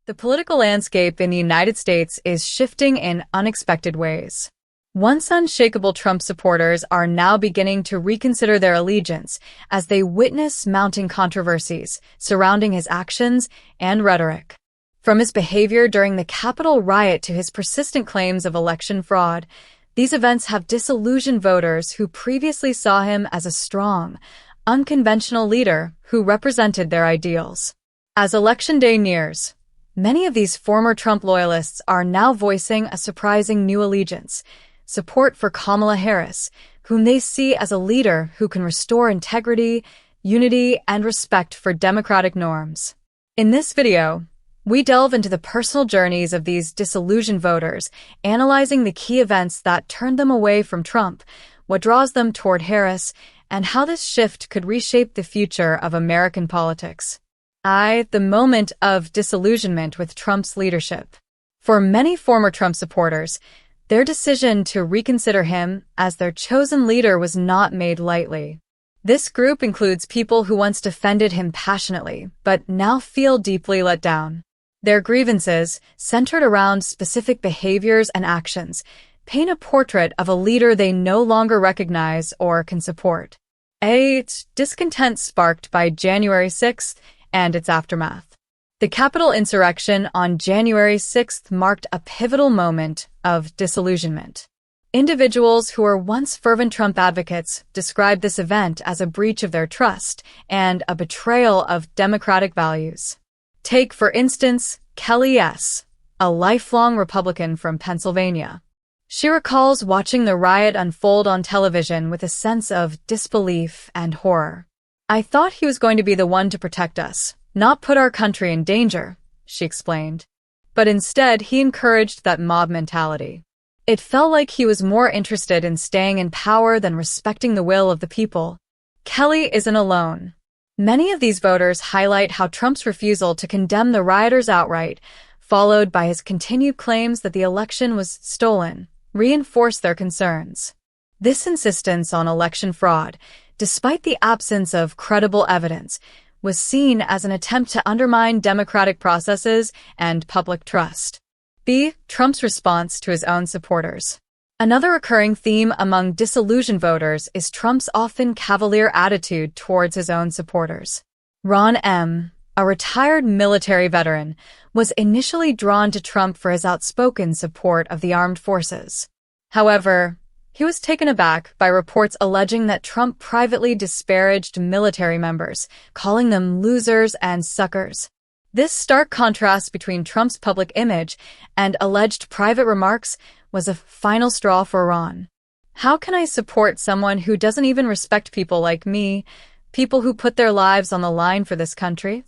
The political landscape in the United States is shifting in unexpected ways. Once-unshakable Trump supporters are now beginning to reconsider their allegiance as they witness mounting controversies surrounding his actions and rhetoric. From his behavior during the Capitol riot to his persistent claims of election fraud, these events have disillusioned voters who previously saw him as a strong, unconventional leader who represented their ideals. As Election Day nears, many of these former Trump loyalists are now voicing a surprising new allegiance: support for Kamala Harris, whom they see as a leader who can restore integrity, unity, and respect for democratic norms. In this video, we delve into the personal journeys of these disillusioned voters, analyzing the key events that turned them away from Trump, what draws them toward Harris, and how this shift could reshape the future of American politics. The moment of disillusionment with Trump's leadership. For many former Trump supporters, their decision to reconsider him as their chosen leader was not made lightly. This group includes people who once defended him passionately, but now feel deeply let down. Their grievances, centered around specific behaviors and actions, paint a portrait of a leader they no longer recognize or can support. Discontent sparked by January 6th and its aftermath. The Capitol insurrection on January 6th marked a pivotal moment of disillusionment. Individuals who were once fervent Trump advocates described this event as a breach of their trust and a betrayal of democratic values. Take, for instance, Kelly S., a lifelong Republican from Pennsylvania. She recalls watching the riot unfold on television with a sense of disbelief and horror. "I thought he was going to be the one to protect us, not put our country in danger," she explained. But instead, he encouraged that mob mentality. It felt like he was more interested in staying in power than respecting the will of the people. Kelly isn't alone. Many of these voters highlight how Trump's refusal to condemn the rioters outright, followed by his continued claims that the election was stolen, reinforced their concerns. This insistence on election fraud, despite the absence of credible evidence, was seen as an attempt to undermine democratic processes and public trust. Trump's response to his own supporters. Another recurring theme among disillusioned voters is Trump's often cavalier attitude towards his own supporters. Ron M., a retired military veteran, was initially drawn to Trump for his outspoken support of the armed forces. However, he was taken aback by reports alleging that Trump privately disparaged military members, calling them losers and suckers. This stark contrast between Trump's public image and alleged private remarks was a final straw for Ron. "How can I support someone who doesn't even respect people like me, people who put their lives on the line for this country?"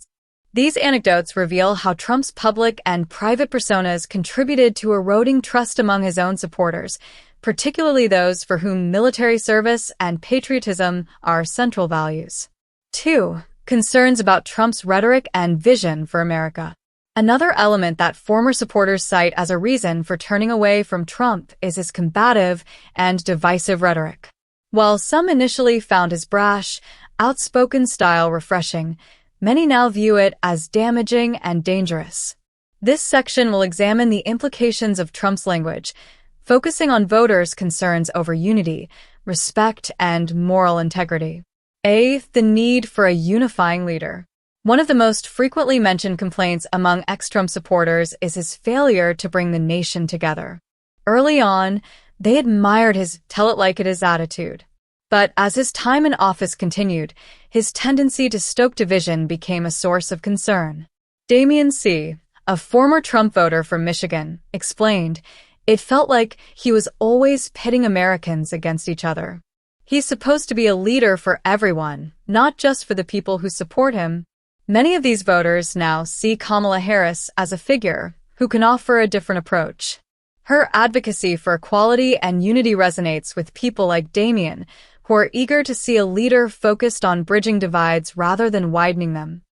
These anecdotes reveal how Trump's public and private personas contributed to eroding trust among his own supporters, particularly those for whom military service and patriotism are central values. 2. Concerns about Trump's rhetoric and vision for America. Another element that former supporters cite as a reason for turning away from Trump is his combative and divisive rhetoric. While some initially found his brash, outspoken style refreshing, many now view it as damaging and dangerous. This section will examine the implications of Trump's language, focusing on voters' concerns over unity, respect, and moral integrity. The need for a unifying leader. One of the most frequently mentioned complaints among ex-Trump supporters is his failure to bring the nation together. Early on, they admired his tell-it-like-it-is attitude. But as his time in office continued, his tendency to stoke division became a source of concern. Damian C., a former Trump voter from Michigan, explained, "It felt like he was always pitting Americans against each other. He's supposed to be a leader for everyone, not just for the people who support him." Many of these voters now see Kamala Harris as a figure who can offer a different approach. Her advocacy for equality and unity resonates with people like Damian, who are eager to see a leader focused on bridging divides rather than widening them.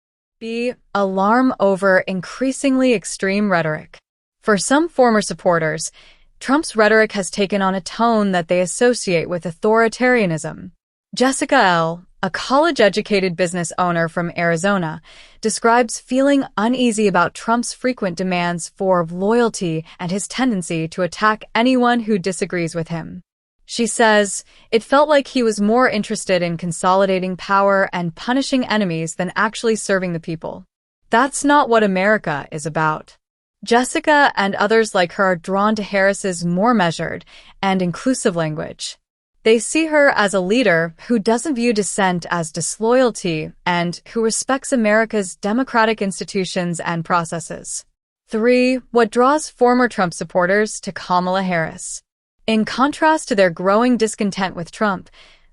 Alarm over increasingly extreme rhetoric. For some former supporters, Trump's rhetoric has taken on a tone that they associate with authoritarianism. Jessica L., a college-educated business owner from Arizona, describes feeling uneasy about Trump's frequent demands for loyalty and his tendency to attack anyone who disagrees with him. She says, "It felt like he was more interested in consolidating power and punishing enemies than actually serving the people. That's not what America is about." Jessica and others like her are drawn to Harris's more measured and inclusive language. They see her as a leader who doesn't view dissent as disloyalty and who respects America's democratic institutions and processes. 3. What draws former Trump supporters to Kamala Harris? In contrast to their growing discontent with Trump,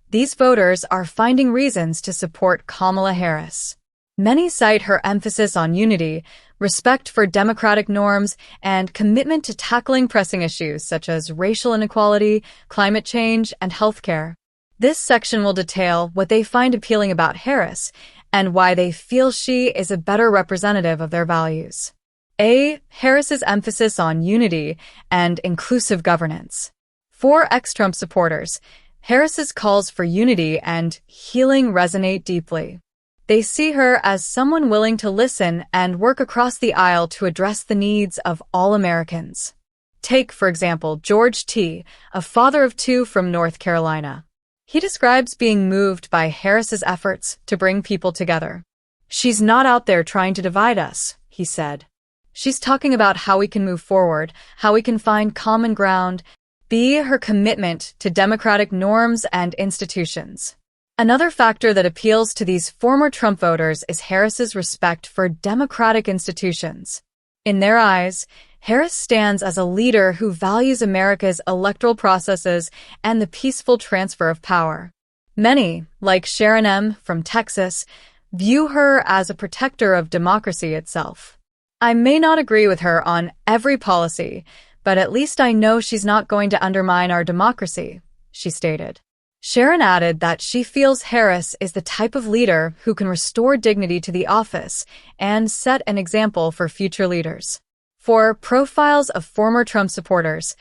these voters are finding reasons to support Kamala Harris. Many cite her emphasis on unity, respect for democratic norms, and commitment to tackling pressing issues such as racial inequality, climate change, and healthcare. This section will detail what they find appealing about Harris and why they feel she is a better representative of their values. A. Harris's emphasis on unity and inclusive governance. For ex-Trump supporters, Harris's calls for unity and healing resonate deeply. They see her as someone willing to listen and work across the aisle to address the needs of all Americans. Take, for example, George T., a father of two from North Carolina. He describes being moved by Harris's efforts to bring people together. "She's not out there trying to divide us," he said. "She's talking about how we can move forward, how we can find common ground." B. Her commitment to democratic norms and institutions. Another factor that appeals to these former Trump voters is Harris's respect for democratic institutions. In their eyes, Harris stands as a leader who values America's electoral processes and the peaceful transfer of power. Many, like Sharon M. from Texas, view her as a protector of democracy itself. "I may not agree with her on every policy, but at least I know she's not going to undermine our democracy," she stated. Sharon added that she feels Harris is the type of leader who can restore dignity to the office and set an example for future leaders. For profiles of former Trump supporters,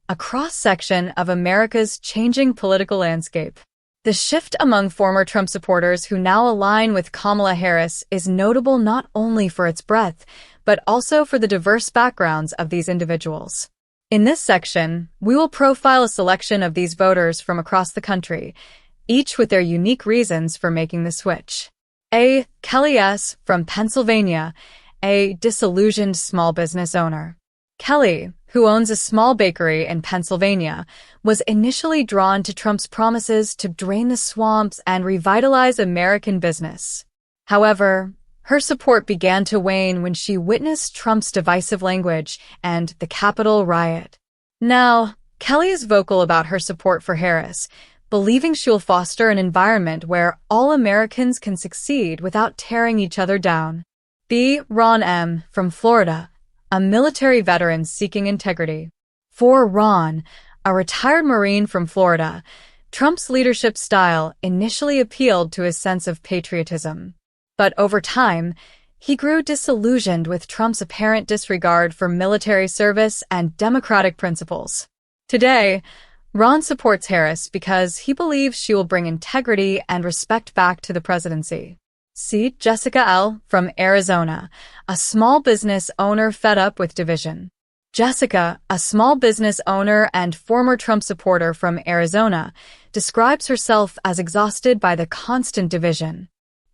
a cross-section of America's changing political landscape. The shift among former Trump supporters who now align with Kamala Harris is notable not only for its breadth, but also for the diverse backgrounds of these individuals. In this section, we will profile a selection of these voters from across the country, each with their unique reasons for making the switch. A. Kelly S. from Pennsylvania, a disillusioned small business owner. Kelly, who owns a small bakery in Pennsylvania, was initially drawn to Trump's promises to drain the swamps and revitalize American business. However, her support began to wane when she witnessed Trump's divisive language and the Capitol riot. Now, Kelly is vocal about her support for Harris, believing she will foster an environment where all Americans can succeed without tearing each other down. B. Ron M. from Florida, a military veteran seeking integrity. For Ron, a retired Marine from Florida, Trump's leadership style initially appealed to his sense of patriotism. But over time, he grew disillusioned with Trump's apparent disregard for military service and democratic principles. Today, Ron supports Harris because he believes she will bring integrity and respect back to the presidency. See Jessica L. from Arizona, a small business owner fed up with division. Jessica, a small business owner and former Trump supporter from Arizona, describes herself as exhausted by the constant division.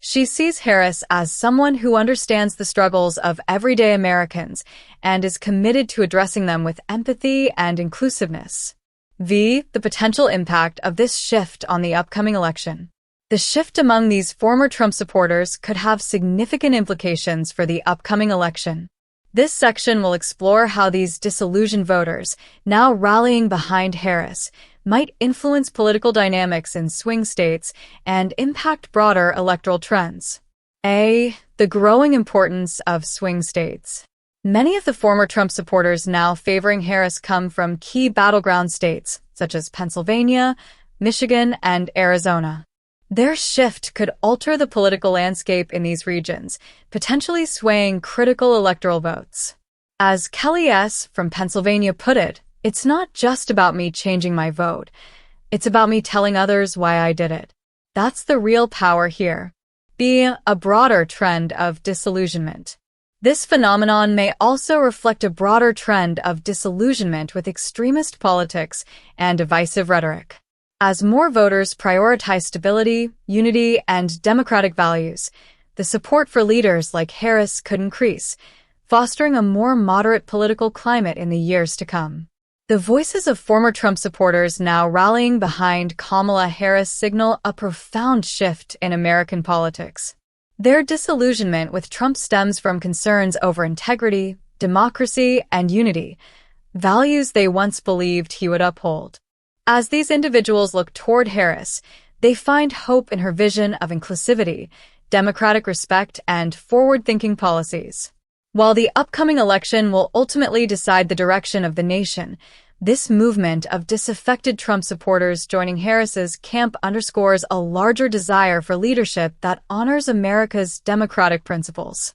She sees Harris as someone who understands the struggles of everyday Americans and is committed to addressing them with empathy and inclusiveness. V. The potential impact of this shift on the upcoming election. The shift among these former Trump supporters could have significant implications for the upcoming election. This section will explore how these disillusioned voters, now rallying behind Harris, might influence political dynamics in swing states and impact broader electoral trends. A. The growing importance of swing states. Many of the former Trump supporters now favoring Harris come from key battleground states, such as Pennsylvania, Michigan, and Arizona. Their shift could alter the political landscape in these regions, potentially swaying critical electoral votes. As Kelly S. from Pennsylvania put it, "It's not just about me changing my vote. It's about me telling others why I did it." That's the real power here. B. A broader trend of disillusionment. This phenomenon may also reflect a broader trend of disillusionment with extremist politics and divisive rhetoric. As more voters prioritize stability, unity, and democratic values, the support for leaders like Harris could increase, fostering a more moderate political climate in the years to come. The voices of former Trump supporters now rallying behind Kamala Harris signal a profound shift in American politics. Their disillusionment with Trump stems from concerns over integrity, democracy, and unity, values they once believed he would uphold. As these individuals look toward Harris, they find hope in her vision of inclusivity, democratic respect, and forward-thinking policies. While the upcoming election will ultimately decide the direction of the nation, this movement of disaffected Trump supporters joining Harris's camp underscores a larger desire for leadership that honors America's democratic principles.